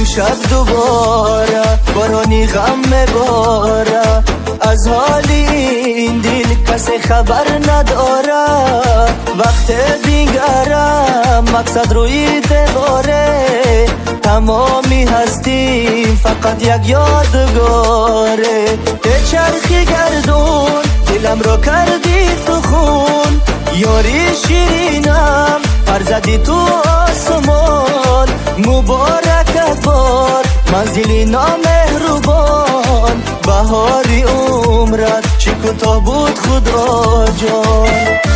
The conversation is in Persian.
امشب دوباره بارانی غم باره، از حالی این دل کسی خبر نداره. وقت دیگرم مقصد روی دیواره، تمامی هستیم فقط یک یادگاره. به چرخی گردون دلم رو کردی تو خون، یاری شیرینم پر زدی تو آسمان. مبارکت باد منزلی نامهربان، بهاری عمرت چه کوتاه بود خدا جان.